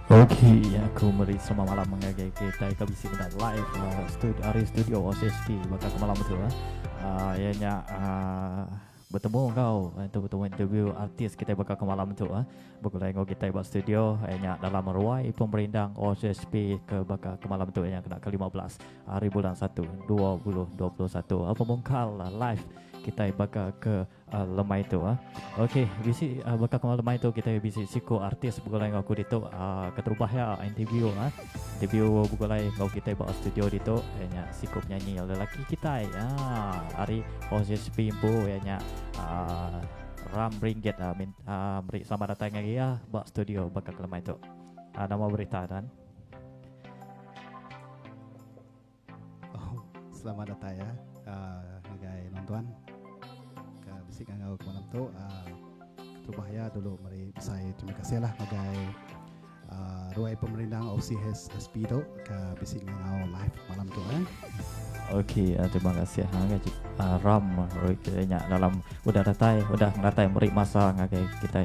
Okey, aku beri selamat malam mengagai kita kabisi benda live studio hari studio OSSP bakal ke malam tu ianya bertemu kau untuk bertemu interview artis kita bakal ke malam tu bergulai ngau kita buat studio ianya dalam ruai pemerintah OSSP ke bakal ke malam tu yang kena ke-15 hari bulan 1 2021 pembongkal live kita bakal ke lemai tu Okey, bisi bakal ke lemai tu kita bisi siku artis bergulai ngau aku ditu keterubah ya interview interview bergulai ngau kita buat studio ditu nya siku penyanyi lelaki kita hari OSSP impu nya Ram Ringgit beri selamat datang lagi buat studio bakal ke lemai tu nama berita dan Selamat datang ya, sebagai nonton ke bisik ngau ke malam tu. Terubah ya dulu mari saya terima kasih lah sebagai ruai pemerintah OCSP tu ke bisik ngau live malam tu Okey, terima kasih ngaji Ram nya dalam udah datai meri masa ngagai kita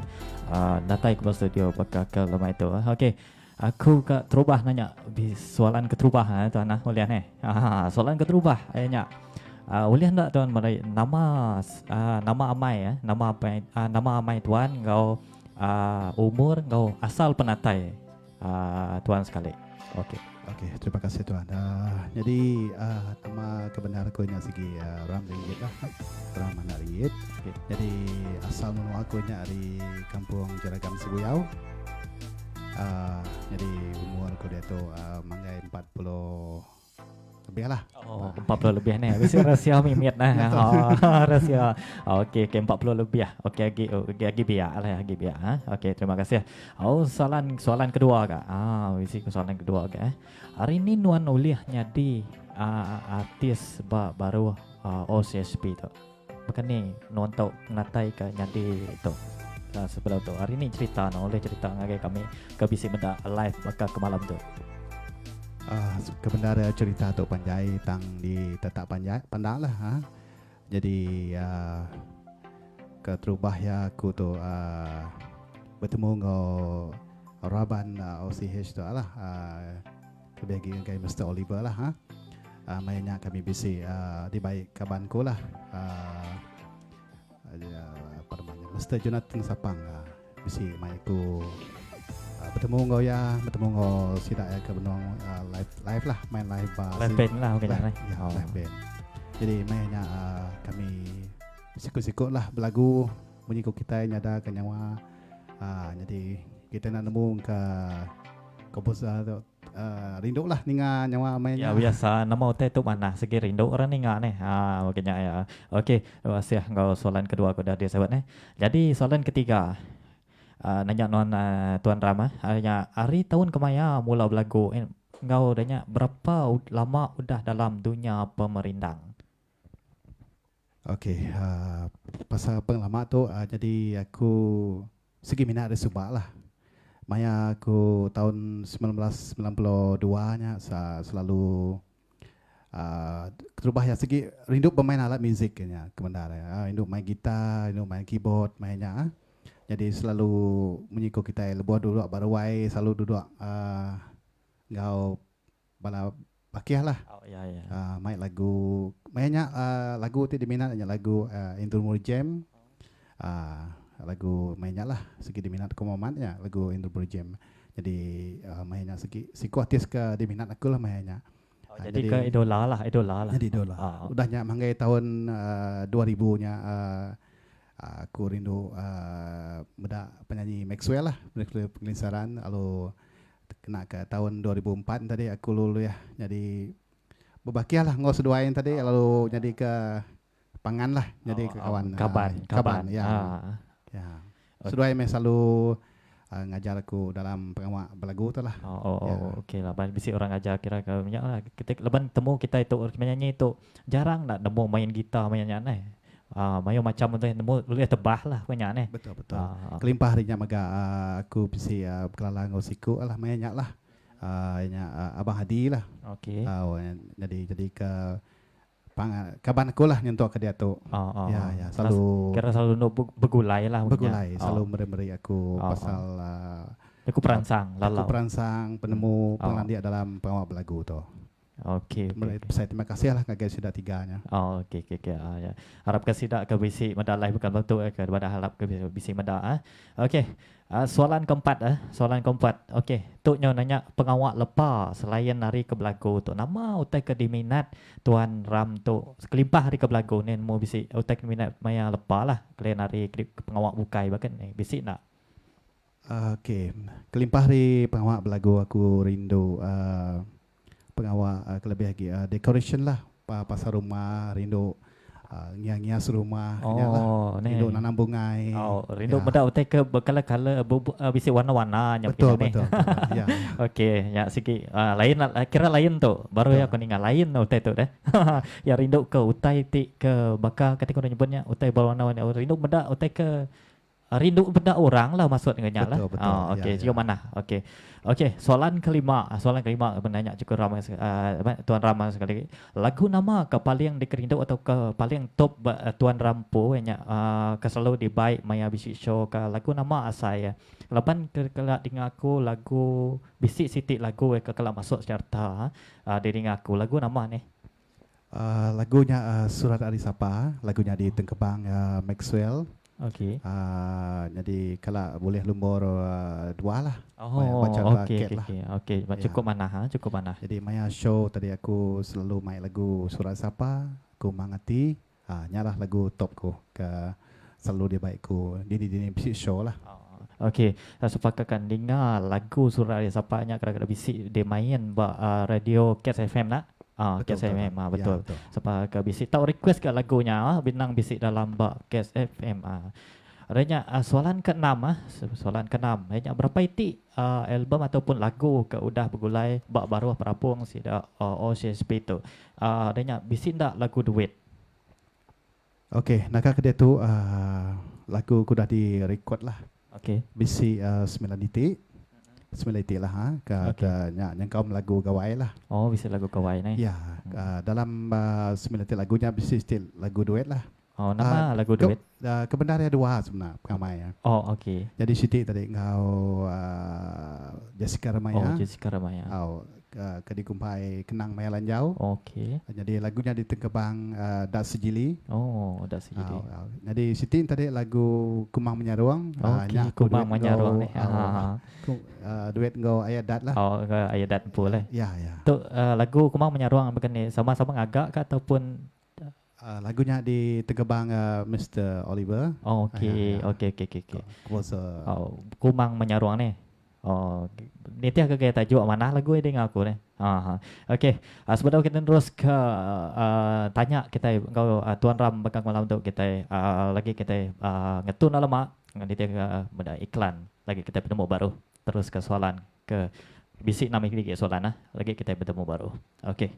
datai ke studio bakal ke lemai tu Okey. Aku ke terubah nanya soalan keterubah tuan ulian soalan keterubah nya ulian tak tuan mulai nama amai nama amai tuan kau umur kau asal penatai tuan sekali. Okey. Okey, terima kasih tuan. Jadi nama kebenaran aku nya segi Ram Ringgit lah. Ram Anak Ringgit. Okay. Jadi asal mula aku nya dari kampung Jeragam Sibuyau. Jadi umur aku dia tu manggai 40 lebih lah. 40 lebih ni. Mesti rahsia mimit rahsia. Okey, 40 lebih Okey, lagi biar lah lagi biar Okey, terima kasih. Soalan kedua kak. Mesti soalan kedua kak. Hari ni nuan uliah nyadi artis baru OCSP tu. Bukan ni nuan tau natai ke nyadi tu. Sebelum tu hari ni cerita oleh cerita ngagai kami ke bisi benda live bakal ke malam tu. Kebenaran cerita tu panjai tang di tetap pandang lah Jadi keterubah ya aku tu bertemu ngau Raban OCH tu lah kebagi dengan Mr. Oliver lah mainnya kami bisi di baik kabanku lah apa namanya Mr. Jonathan Sapang bisi maiku bertemu ngau bertemu ngau sidak ya ke benong live lah main live Live band lah mungkin live band. Jadi mainnya kami sikut-sikut lah berlagu mengikut kita nyada ke nyawa jadi kita nak nemu ke komposer tu rindu lah ninga nyawa mainnya. Ya biasa nama hotel tu mana segi rindu orang ninga ni makanya ya. Okey, terima kasih engkau soalan kedua aku dah dia sahabat ni. Jadi soalan ketiga nanya non tuan Rama hanya hari tahun kemaya mula berlagu engkau tanya berapa lama udah dalam dunia pemerintah. Okey, pasal pengalaman tu jadi aku segi minat ada subak lah. Maya aku tahun 1992 nya selalu terubah ya segi rindu bermain alat muzik nya kebenaran rindu main gitar, rindu main keyboard mainnya. Jadi selalu mengikut kita lebuh duduk baruai selalu duduk ngau bala bakiah lah. Ya. Main lagu mainnya lagu tu diminatnya lagu Indul Jam. Lagu mainnya lah segi diminat aku momennya lagu Indul Jam. Jadi mainnya segi artis ke diminat aku lah mainnya. Jadi ke idola lah. Jadi idola. Udahnya manggai tahun 2000 nya aku rindu benda penyanyi Maxwell lah penglisaran lalu kena ke tahun 2004 tadi aku lulu ya. Jadi berbahagia lah ngau seduain tadi lalu jadi ke pangan lah jadi ke kaban ya. Ya. Seduai me selalu ngajar aku dalam pengawak berlagu tu lah. Okey lah. Bisi orang ajar kira ke banyak lah. Kita leban temu kita itu menyanyi itu jarang nak nemu main gitar mainnya ni. Mayo macam tu nemu boleh tebah lah banyak ni. Betul. Kelimpah harinya maga aku bisi berkelalang ngau siku lah mainnya lah. Abang Hadi lah. Okey. Jadi ke kaban aku lah nyentuh ke dia tu. Ya, selalu kira selalu bergulai lah. Bergulai, selalu meri-meri aku pasal Lagu perangsang, Aku lalau. perangsang penemu Oh. pengelandia dalam pengawal berlagu tu. Okey. Saya terima kasih lah kepada sudah tiganya. Oh, okey okey okey. Ya. Harap kasih dak ke bisi meda live bukan betul ke daripada harap ke bisi meda Okey. Soalan keempat soalan keempat. Okey, tok nyo nanya pengawak lepa selain hari ke belagu tu. Nama utai ke diminat Tuan Ram tu. Sekelimpah hari ke belagu ni mau bisi utai ke minat maya lepa lah. Kalian hari ke pengawak bukai bahkan ni. Bisi nak. Okey, kelimpah hari pengawak berlagu aku rindu pengawak kelebih lagi decoration lah pasar rumah, rindu ngias rumah Oh, ni. rindu nanam bungai. Oh, rindu meda utai ke berkala-kala bisi warna-warna nya Betul begini. betul. Ya. Okey, ya sikit lain kira lain tu. Baru ya aku ingat lain utai tu dah. Ya rindu ke utai ti ke bakal ketika orang nyebutnya utai berwarna-warni. Rindu meda utai ke rindu benda orang lah maksudnya lah. Betul, betul. Okey, Ya, jauh mana? Okey. Okey, soalan kelima menanya cukup ramai Tuan Ram sekali. Lagu nama ke paling dikerindu atau ke paling top Tuan Rampo nya ke selalu dibaik maya bisik show ke lagu nama asai. Leban kelak dengan aku lagu bisik sitik lagu ke kelak masuk serta diri aku lagu nama ni. Lagunya Surat Ari Sapa, lagunya di Tengkebang Maxwell. Okey. Jadi kalau boleh lumbur dua lah. Oh, baca okey cat lah. okey. Cukup mana cukup mana. Jadi maya show tadi aku selalu main lagu Surat Sapa, aku mangati, nyalah lagu top ku ke selalu dia baik ku. Dini bisik show lah. Okey, sepakatkan dengar lagu Surat Ari Sapa nya kadang-kadang bisik dia main radio Cats FM nak. Cats FM betul. Ya, betul. Sepakat bisik tahu request ke lagunya binang bisik dalam Cats FM. Adanya soalan ke-6 soalan ke-6. Adanya berapa itik album ataupun lagu ke udah bergulai baru perapung sida OCSP tu. Adanya bisik ndak lagu duet. Okey, nak ke dia tu lagu ku dah di record lah. Okey. Bisi 9 titik. 9 titik lah yang kau lagu gawai lah. Oh, bisa lagu kawai ni. Ya, dalam 9 titik lagunya bisi still lagu duet lah. Oh, nama lagu duet. Kebenarannya dua sebenarnya pengamai ya. Oh, okey. Jadi Siti tadi kau Jessica Ramaya. Oh, Jessica Ramaya. Kedi kumpai kenang Maya Lanjau. Okey. Jadi lagunya di Tengkebang Das Sejili. Oh, dah sendiri. Jadi Siti tadi lagu Kumang Menyaruang. Okey, Kumang Menyaruang ni. Duet ngau Ayat Dat lah. Oh, ayat dat pula. Ya, ya. Tu lagu Kumang Menyaruang begini sama-sama ngagak ke ataupun Lagunya di Tengkebang Mr. Oliver. oh, okey, okey. Composer. Oh, Kumang Menyaruang ni. Oh, ni tiap ke tajuk mana lagu ni dengan aku ni. Okey. Sebelum kita terus ke tanya kita kau Tuan Ram bakal malam tu kita lagi kita ngetun lama dengan dia benda iklan. Lagi kita bertemu baru. Terus ke soalan ke bisik nama lagi soalan lagi kita bertemu baru. Okey.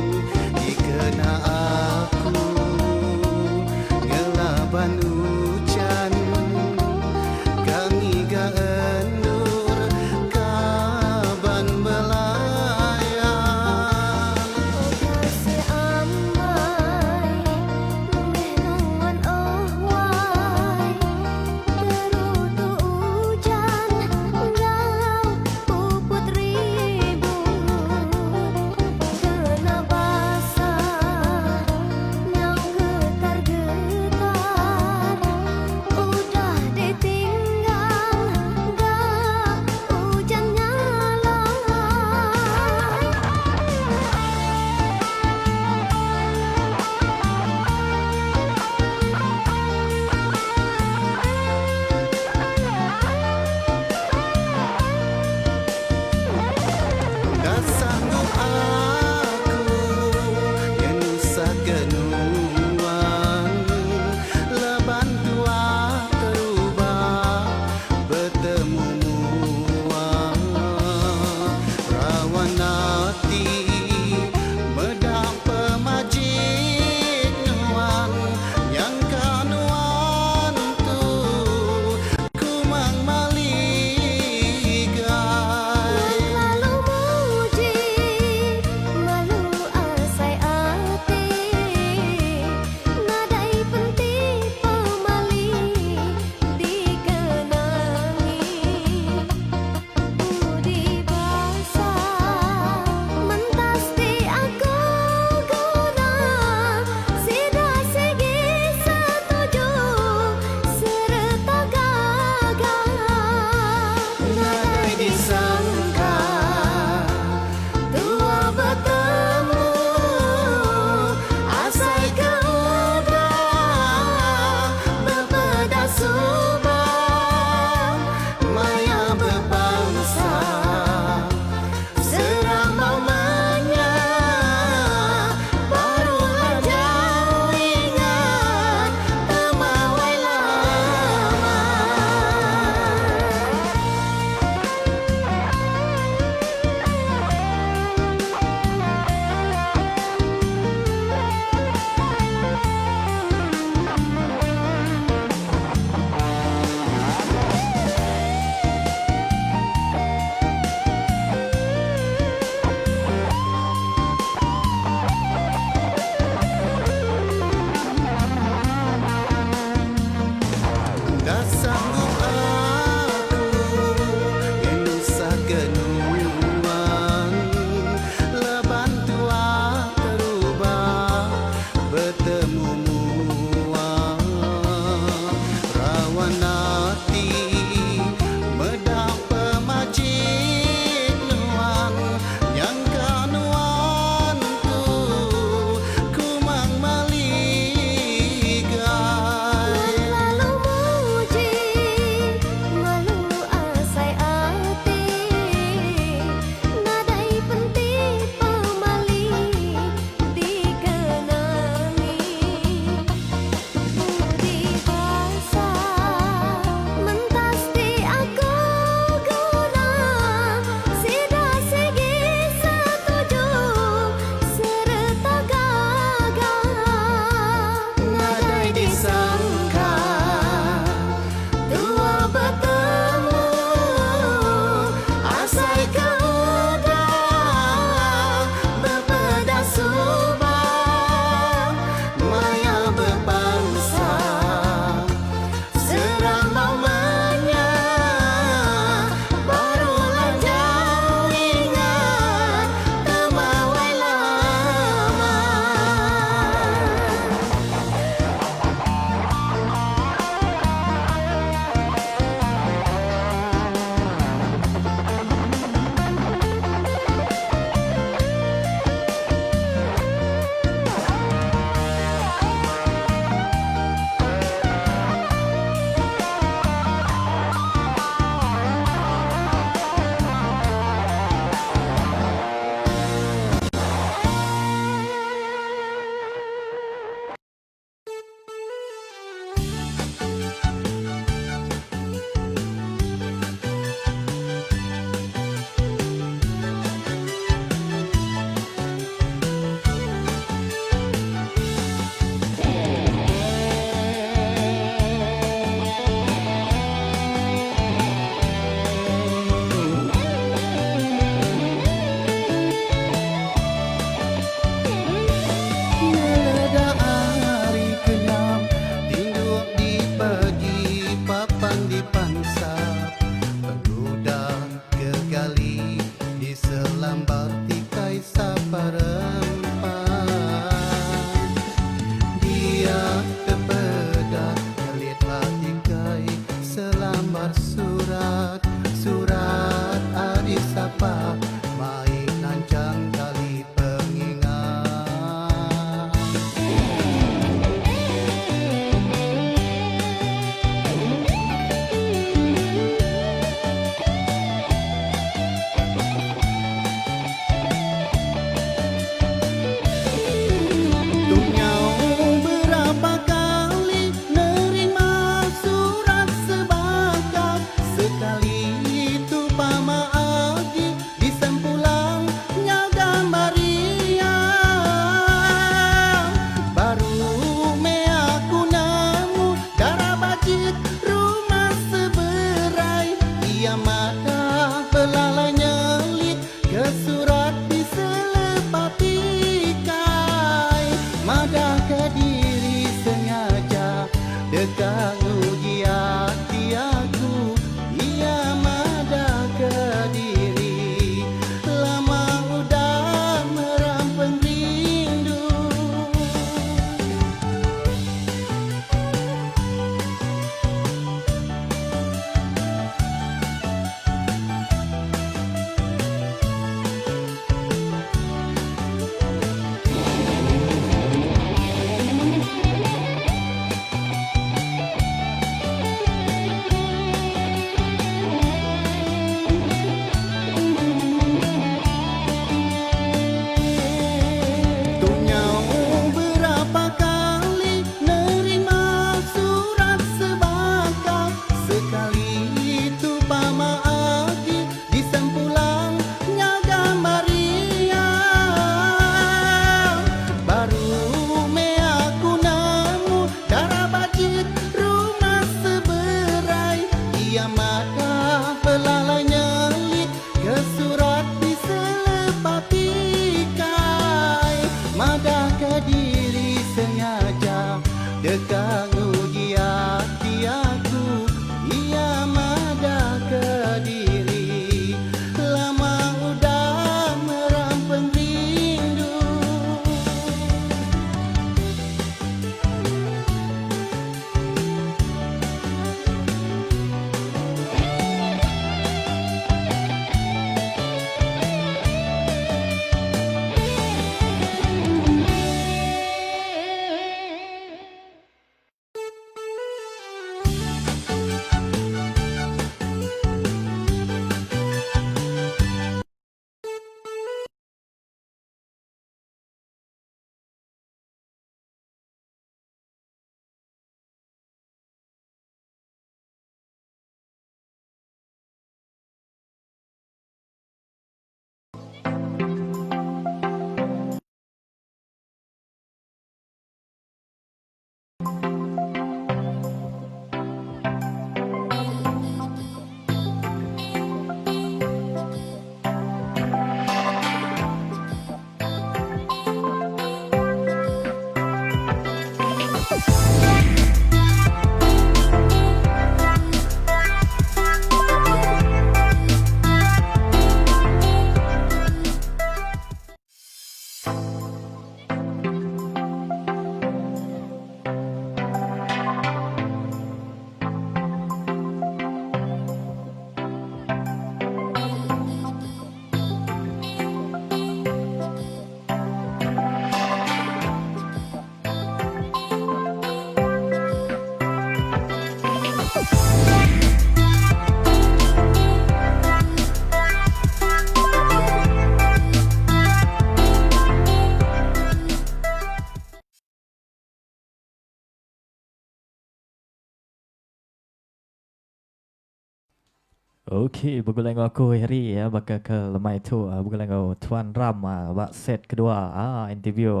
Okey, bergulang aku hari ya bakal ke lemai tu bergulang aku Tuan Ram buat set kedua interview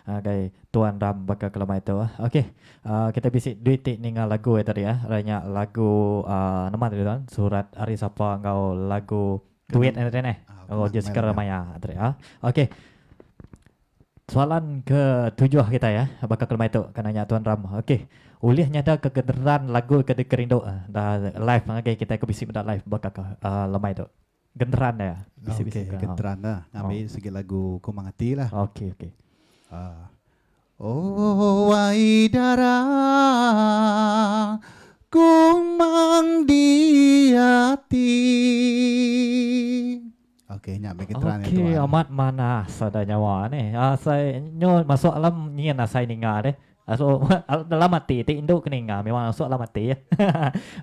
kai Tuan Ram bakal ke lemai tu Okey, kita bisik duit tik dengan lagu tadi ranya lagu nama tu kan surat hari siapa kau lagu duit ni oh Jessica Ramaya tadi Okey. Soalan ke-7 kita ya bakal ke lemai tu kan nanya Tuan Ram. Okey. Ulihnya ada kegederan lagu ke kerindo dah live okay, kita ke bisik dah live bakal ke lemai tu. Genderan ya. Bisik-bisik genderan dah. Ambil segi lagu Ku Mangati lah. Okey. Oh waidara kumang diati. Okey, nyak genderan itu. Okey, amat mana sada nyawa ni. Saya nyo masuk alam nyen saya ninga deh. So dalam hati ti induk keninga memang masuk dalam hati ya.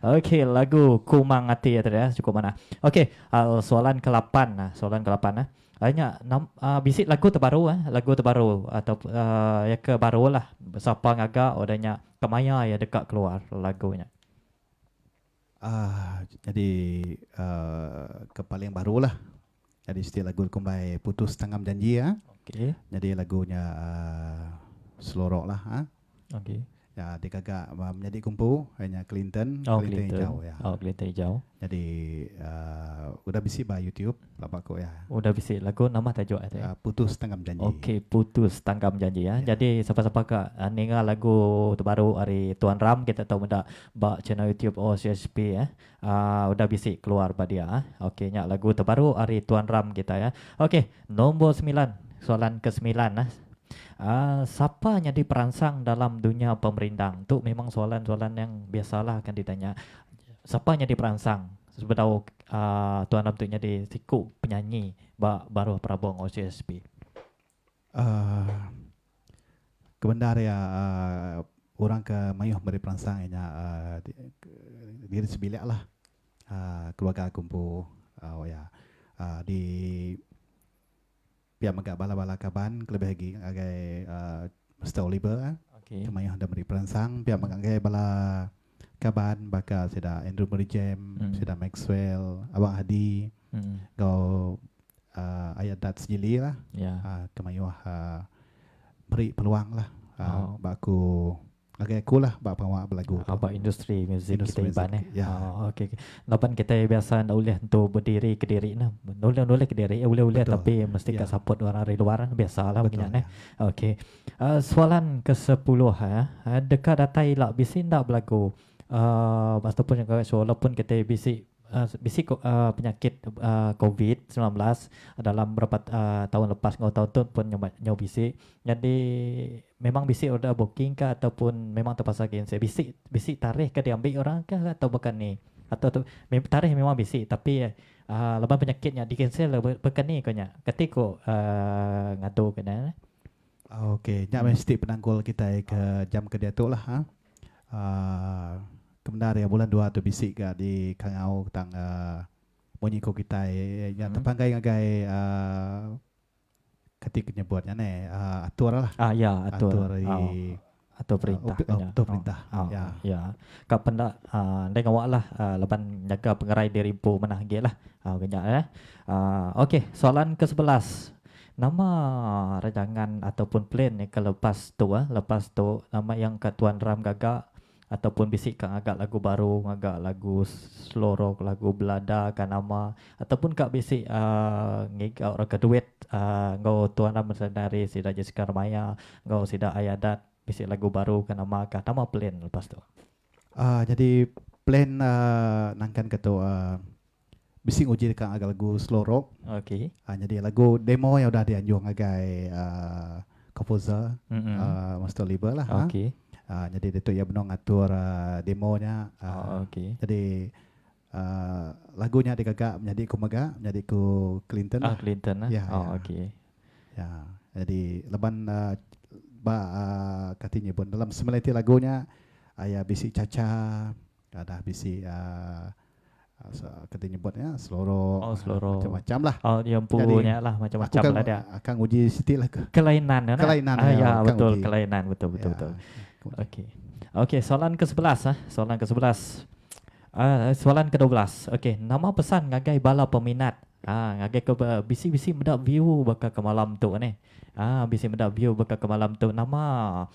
Okey, lagu Kumang Hati tadi cukup mana. Okey, soalan ke-8 soalan ke-8 hanya bisik lagu terbaru lagu terbaru atau ya ke baru lah. Siapa ngaga odanya Kemaya ya dekat keluar lagunya. Jadi ke paling baru lah. Jadi setiap lagu kumbai Putus Tanggam Janji Okey. Jadi lagunya Selorok lah Okey. Ya, dia kagak menjadi kumpu hanya Clinton Clinton hijau ya. Clinton hijau. Jadi udah bisik bah YouTube apa kok ya. Udah bisik lagu nama tajuk Putus Tanggam Janji. Okey, Putus Tanggam Janji ya. Jadi siapa-siapa kak ninga lagu terbaru hari Tuan Ram kita tahu benda bak channel YouTube OCSP udah bisik keluar pada dia Okey, nyak lagu terbaru hari Tuan Ram kita ya. Okey, nombor 9. Soalan ke-9 siapa yang diperangsang dalam dunia pemerintah? Tu memang soalan-soalan yang biasalah akan ditanya. Siapa yang diperangsang? Sebenarnya Tuan Ram tu jadi siku penyanyi baru Prabong OCSP. Kebenar ya orang ke mayuh beri perangsang diri sebilik lah keluarga kumpu di pihak megak bala-bala kaban kelebih lagi agai Mr. Oliver kemayuh ada beri perangsang pihak megak agai bala kaban bakal sida Andrew Merijem sida Maxwell Abang Hadi kau ayat dat sejili lah kemayuh beri peluang lah baku agak cool lah bak pawak belagu apa industri muzik kita iban okey. Lapan kita biasa nak boleh untuk berdiri ke diri boleh ke diri boleh tapi mesti ke support orang dari luar biasalah begini okey. Soalan ke-10 dekat datai lah bisik ndak belagu ataupun yang walaupun kita bisik penyakit COVID-19 dalam beberapa tahun lepas tahun tu pun nyoba bisik. Jadi memang bisik udah booking ke ataupun memang terpaksa cancel? Bisik tarikh ke diambil orang ke atau bukan ni? Atau tarikh memang bisik tapi lepas penyakitnya di cancel bukan ni konya. Ketika ngadu kena. Okey, nyak mesti penanggul kita ke jam kerja tu lah kebenar ya bulan 2 tu bisik ke di Kangau tang monyiko kita yang terpanggai ngagai ketika nyebutnya atur lah atur atau perintah perintah ya kapan dak dengan awak lah leban jaga pengerai diri pu menah gelah kenya okey, soalan ke-11 nama rancangan ataupun plan ke lepas tu nama yang ke Tuan Ram gagak ataupun bisik kang agak lagu baru agak lagu Selorok lagu Belada kan nama ataupun kak bisik ngigau orang ke duet ngau Tuan Ram dari sida Jessica Ramaya ngau sida Ayadat bisi lagu baru ke nama kah nama plan lepas tu. Jadi plan nangkan ketua bising uji dekat agak lagu slow rock. Okey. Jadi lagu demo yang udah dianjung agai composer Master Label lah. Okey. Jadi itu ya benar ngatur demonya. Okey. Jadi lagunya digagak menjadi ku Mega, menjadi ku Clinton. Clinton lah. Ya, okey. Ya, jadi leban katanya pun dalam semeliti lagunya ayah bisi Caca, ada bisi katanya buatnya seloro, macam-macam lah. Yang punya lah macam-macam lah dia. Akan uji sitik lah kelainan kan? Kelainan ya betul, uji. Kelainan betul. Okey, soalan ke-11 soalan ke-11. Soalan ke-12. Okey, nama pesan ngagai bala peminat. Ngagai ke bisi-bisi mendak view bakal ke malam tu ni. Bisi mendak view bakal ke malam tu. Nama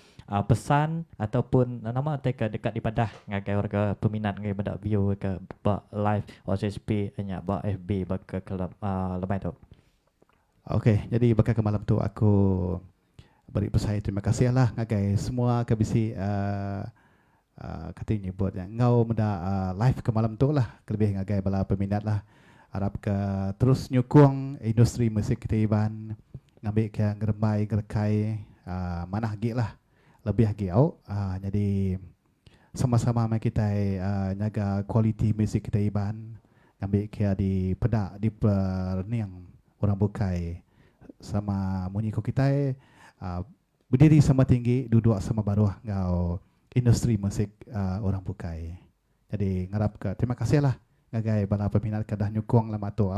pesan ataupun nama teka dekat di padah ngagai warga peminat ngagai mendak view ke live OSSP nya FB bakal ke lemai tu. Okey, jadi bakal ke malam tu aku beri pesan terima kasih lah ngagai semua ke bisi katanya buat yang ngau mendak live ke malam tu lah, lebih ngagai bala peminat lah. Harap ke terus nyukung industri musik kita Iban, ngambil ke ngeremai ngerekai mana lagi lah lebih lagi jadi sama-sama kita nyaga kualiti musik kita Iban, ngambil ke di pedak di perniang orang bukai sama munyiku kita berdiri sama tinggi, duduk sama baruah ngau industri musik orang bukai. Jadi ngarap ke terima kasih lah ngagai bala peminat kedah nyukung lama tu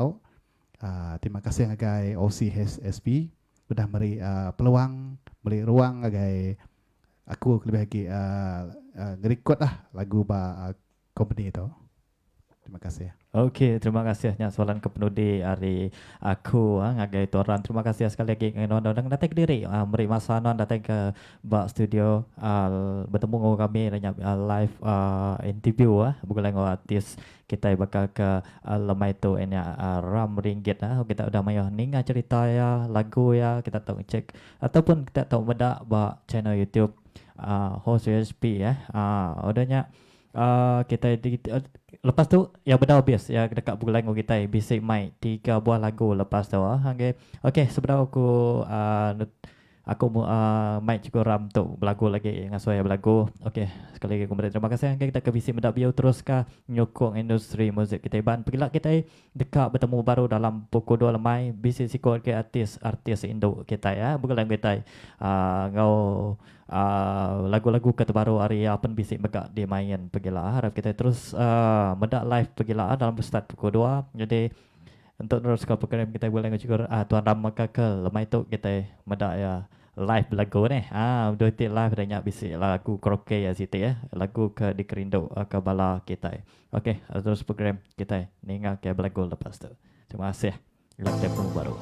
terima kasih ngagai OCSP sudah beri peluang, beri ruang ngagai aku lebih lagi ngerekod lah lagu company itu. Terima kasih. Okey, terima kasih soalan kepenudi hari aku ngagai tuan. Terima kasih sekali lagi non datang ke diri beri masa non datang ke studio bertemu dengan kami live interview bukan dengan artis kita bakal ke lemai tu ini ram ringgit kita udah mayo ninga cerita ya lagu ya kita tahu cek ataupun kita tahu benda channel YouTube host USP udahnya kita lepas tu ya benda habis ya dekat buku lagu kita basic mic 3 buah lagu lepas tu okey sebenarnya aku mic juga ram tu belagu lagi ngasuh ya belagu. Okey sekali lagi aku terima kasih kita ke basic mendak bio terus ke nyokong industri muzik kita Iban pergilah kita dekat bertemu baru dalam pukul 2 lemai basic sikot ke artis Indo kita ya bukan lagu kita ngau lagu-lagu terbaru hari apa bisik megak dia main pergilah harap kita terus mendak live pergilah dalam start pukul 2 jadi untuk terus ke program kita boleh juga tuan Ram ke lemai tu kita mendak ya live lagu ni dua titik live dan nyak bisik lagu karaoke ya situ ya lagu ke di Kerindo ke bala kita. Okey terus program kita ninga ke lagu lepas tu. Terima kasih lagu baru.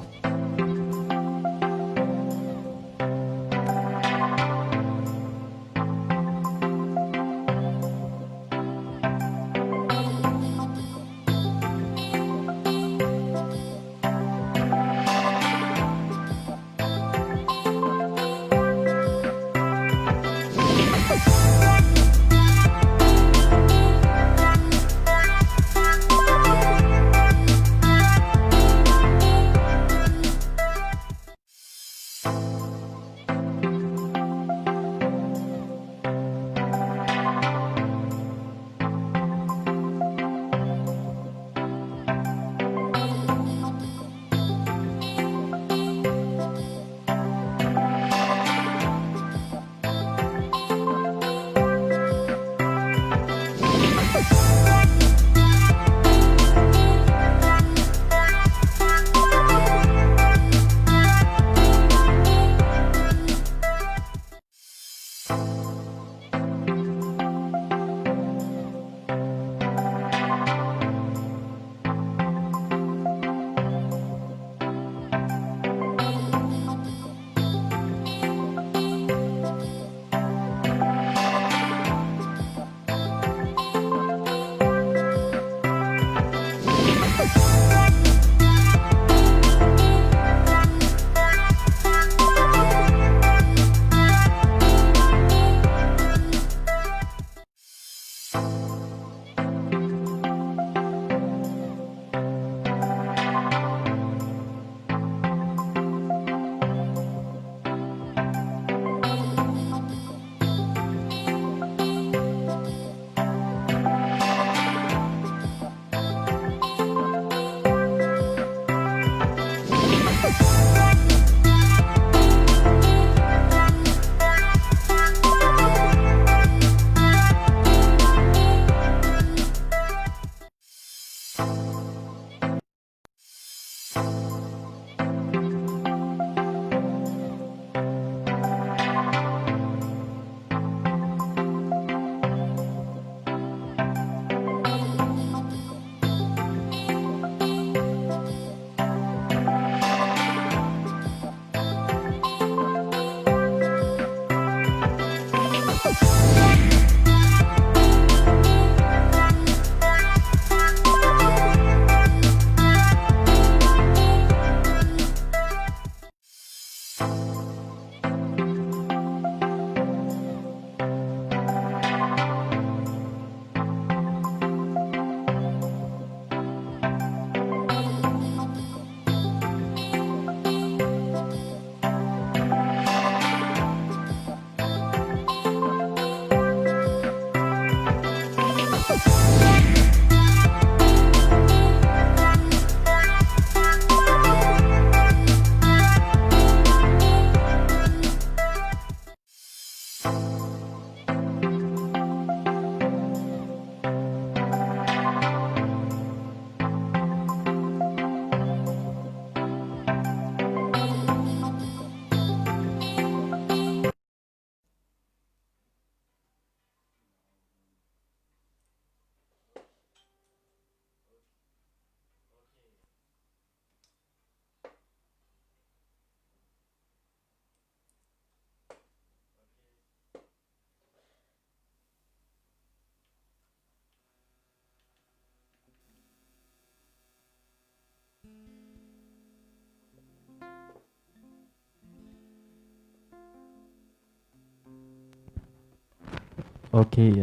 Okey,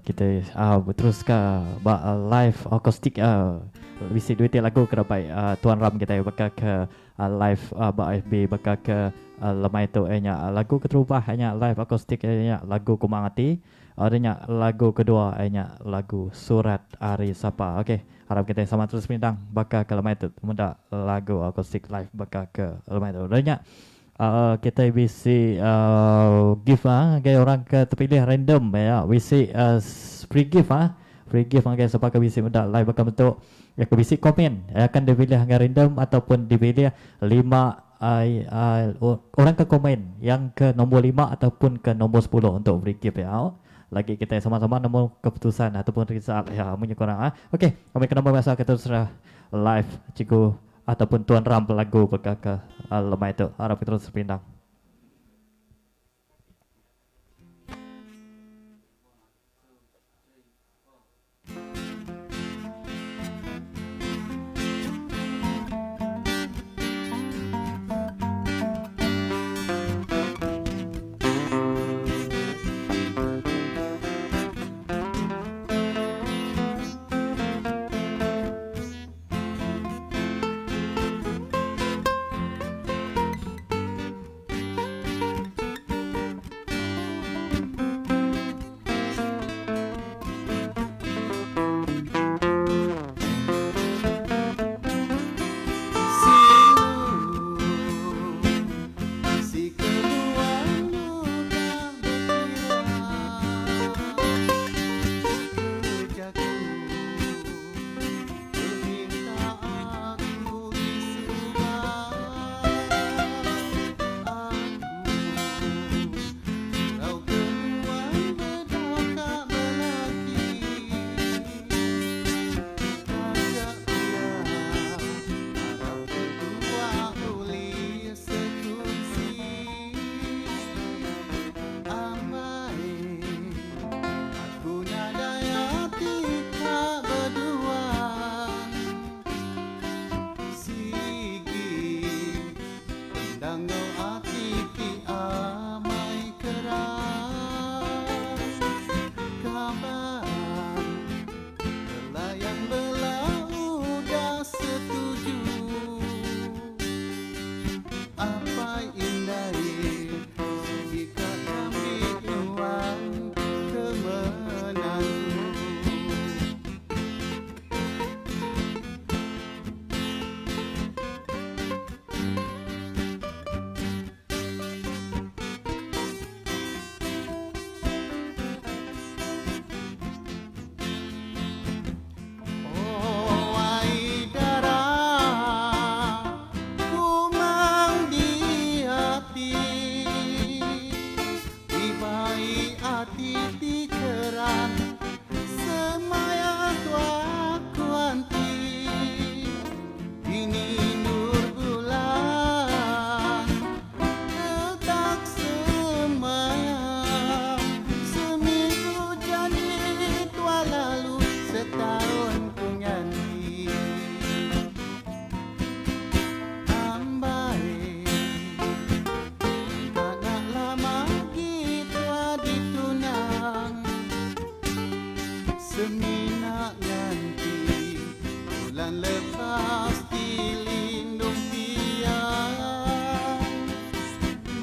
kita berteruskan live akustik bisik duit lagu kerapai Tuan Ram kita bakal ke live FB bakal ke lemai tu lagu keterubah hanya live akustik lagu Kumangati adanya lagu kedua lagu Surat Ari Sapa. Okey, harap kita sama terus pindang bakal ke lemai tu mudah lagu akustik live bakal ke lemai tu adanya kita bisi gift gaya orang ke terpilih random ya bisi free gift free gift gaya sepakat bisi muda live bakal bentuk ya ke bisi komen akan dipilih dengan random ataupun dipilih 5 orang ke komen yang ke nombor 5 ataupun ke nombor 10 untuk free gift ya. Lagi kita sama-sama nombor keputusan ataupun result ya punya korang okey kami ke nombor biasa kita terus live cikgu ataupun Tuan Ram lagu bakal ke lemai itu harap kita terus pindang. Semina nanti bulan lepas dilindung tiang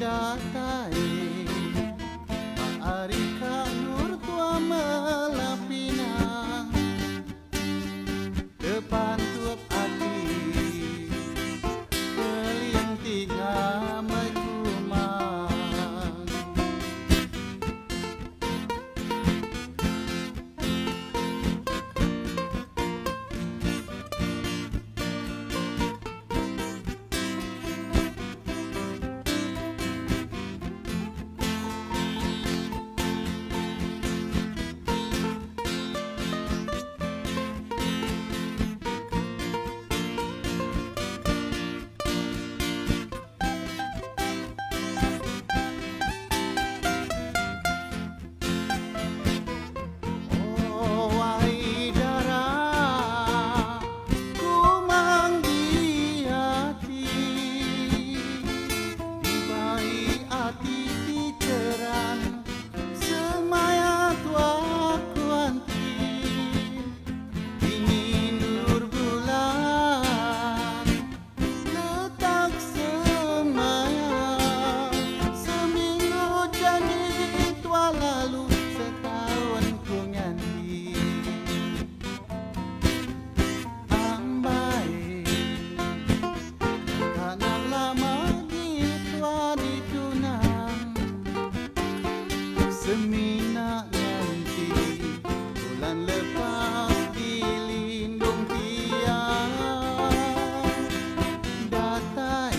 datai Arika nur tua melapina depan tuap hati keliang tiga kumang Semina nanti bulan lepas dilindung tiang datai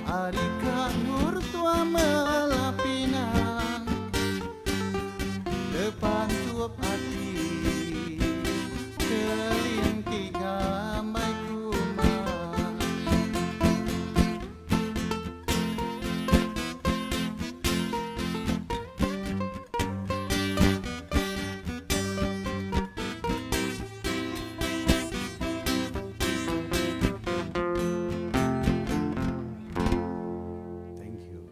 Arika nur tua melapina depan tuap hati keliang tiga mai kumang Thank you.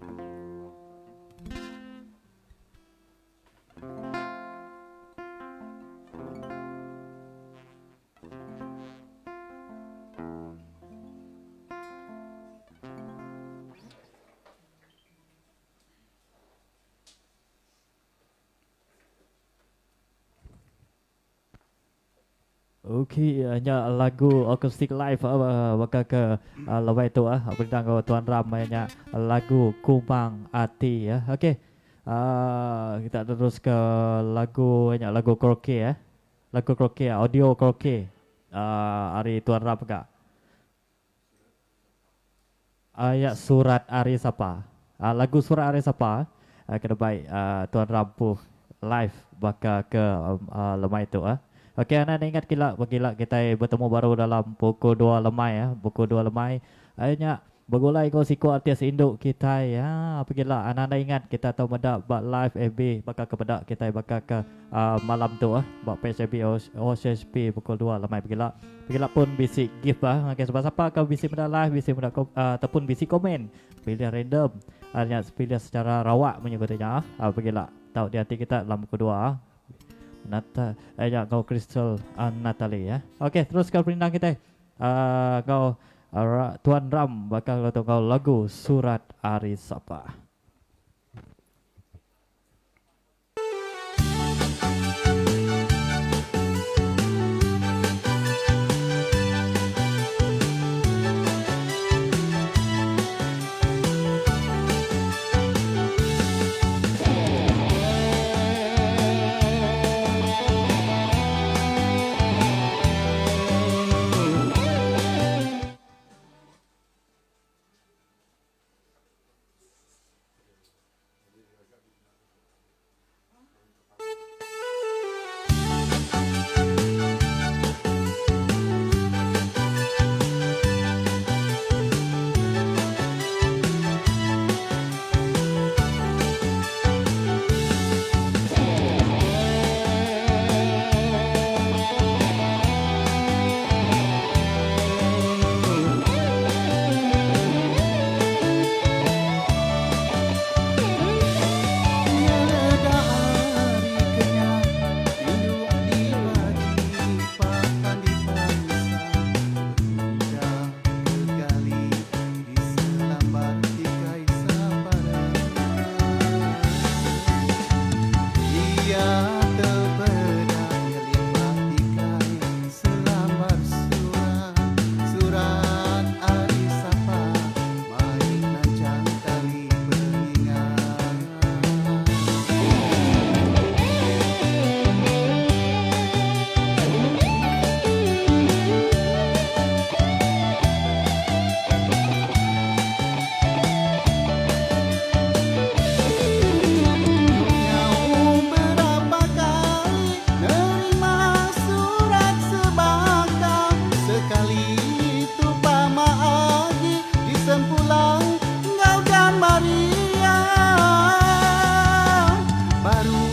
Okey, hanya lagu akustik live bakal ke lawai tu apa ditang Tuan Ram hanya lagu Kumang Ati ya. Okey. Kita terus ke lagu hanya lagu karaoke Lagu karaoke audio karaoke. Hari Tuan Ram enggak? Ayat surat Ari Sapa. Lagu surat Ari Sapa kena baik Tuan Ram pu live bakal ke lemai tu Okey, anda ingat gila kita bertemu baru dalam pukul 2 lemai pukul 2 lemai. Akhirnya bergulai kau siku artis induk kita ya. Apa gila anda ingat kita tahu medak bak live FB bakal ke bedak kita bakal ke malam tu bak PSB OSSP pukul 2 lemai begila pun bisi gift Okey, sebab siapa kau bisi medak live bisi medak ataupun bisi komen pilih random hanya pilih secara rawak menyebutnya begila tahu di hati kita dalam pukul 2 kau Crystal Natalie ya. Okey, terus kau perintah kita. Kau Tuan Ram bakal kau lagu Surat Ari Sapa. Ia terpedang ngeliat tikai selambar surat ari sapa manik nancang kali pengingat. Nyau berapa kali nerima surat sebangka, sekali itu Pama Agi di Sempulang engkau dan Maria. Baru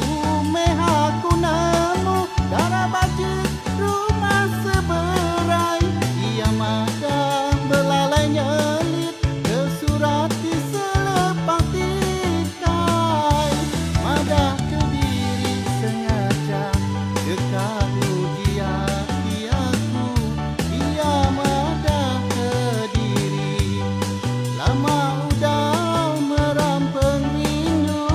mehaku nemu darah bajik rumah seberai, ia madah belalai nyelit ke surat di selepak tikai. Madah ke diri sengaja dekat ujian iaku, ia madah ke diri lama udah merampeng rindu.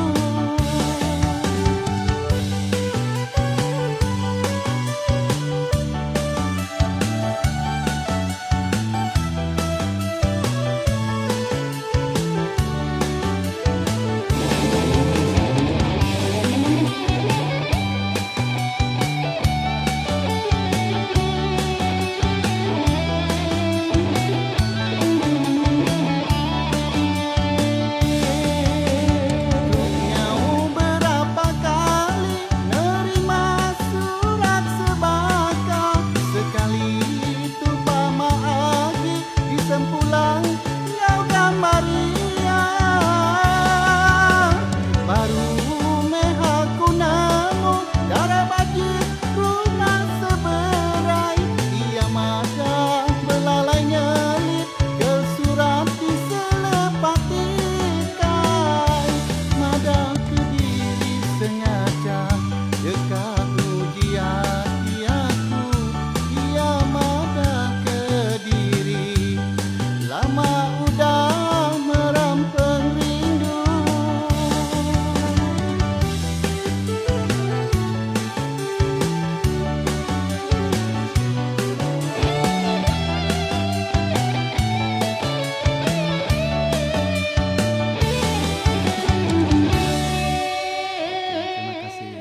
Nyau berapa kali nerima surat sebangka, sekali itu Pama Agi di Sempulang engkau dan Maria. Baru mehaku nemu darah bajik rumah seberai, ia madah belalai nyelit ke surat di selepak tikai. Madah ke diri sengaja dekat ujian iaku, ia madah ke diri lama udah merampeng rindu. Terima kasih.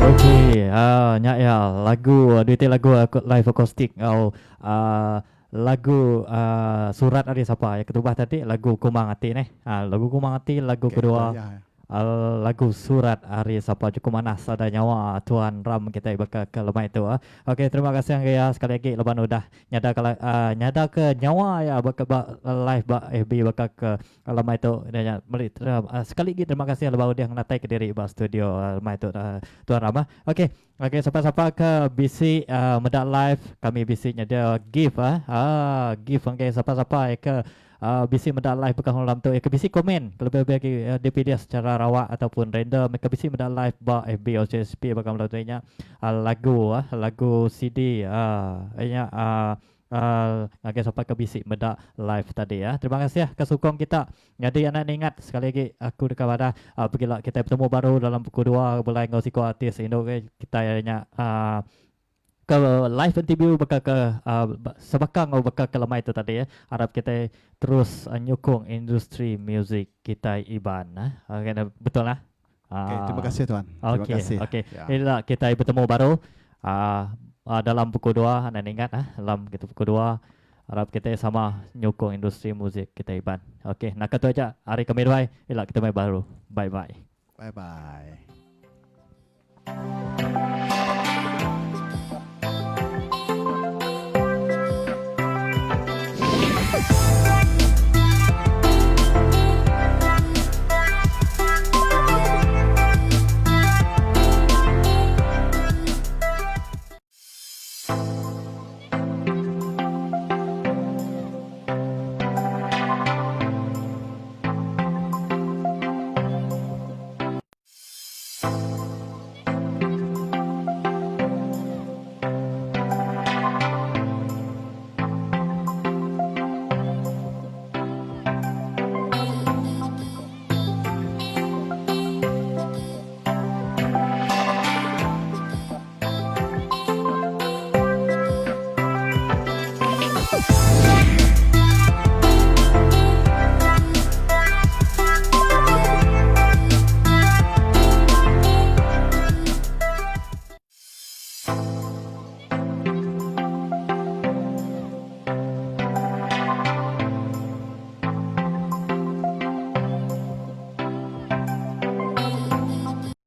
Okey, nyak ya lagu duit lagu live akustik atau lagu surat ada siapa yang ketubah tadi lagu Kumang Ati nih. Lagu Kumang Ati lagu kedua Ya. lagu surat hari siapa cukup manas ada nyawa Tuan Ram kita bakal ke lemah itu. Okey, terima kasih yang ya sekali lagi leban udah nyada ke nyawa ya bakal live FB bakal ke lemah itu dan sekali lagi terima kasih leban udah yang natai ke diri ba studio lemah itu Tuan Ram. Okey, siapa-siapa ke BC Medak live kami BC nyada gift gift siapa-siapa ke bisi mendak live bekang dalam tu bisi komen kalau bagi DPD secara rawak ataupun random bisi mendak live ba FB OCSP bekang dalam tu nya lagu CD nya agak sampai ke bisik mendak live tadi ya. Terima kasih ya kesukong kita. Jadi anak ingat sekali lagi aku dekat pada pergilah kita bertemu baru dalam buku 2 belai ngosiko artis Indo kita nya ke live interview bakal ke sebakang bakal ke lemah itu tadi ya. Harap kita terus nyokong industri muzik kita Iban okay, betul lah. Okay, terima kasih tuan. Terima kasih. Okey. Inilah kita bertemu baru dalam buku 2 anda ingat dalam kita buku 2 harap kita sama nyokong industri muzik kita Iban. Okey, nak kata aja hari kami dua kita main baru. Bye bye. Bye bye.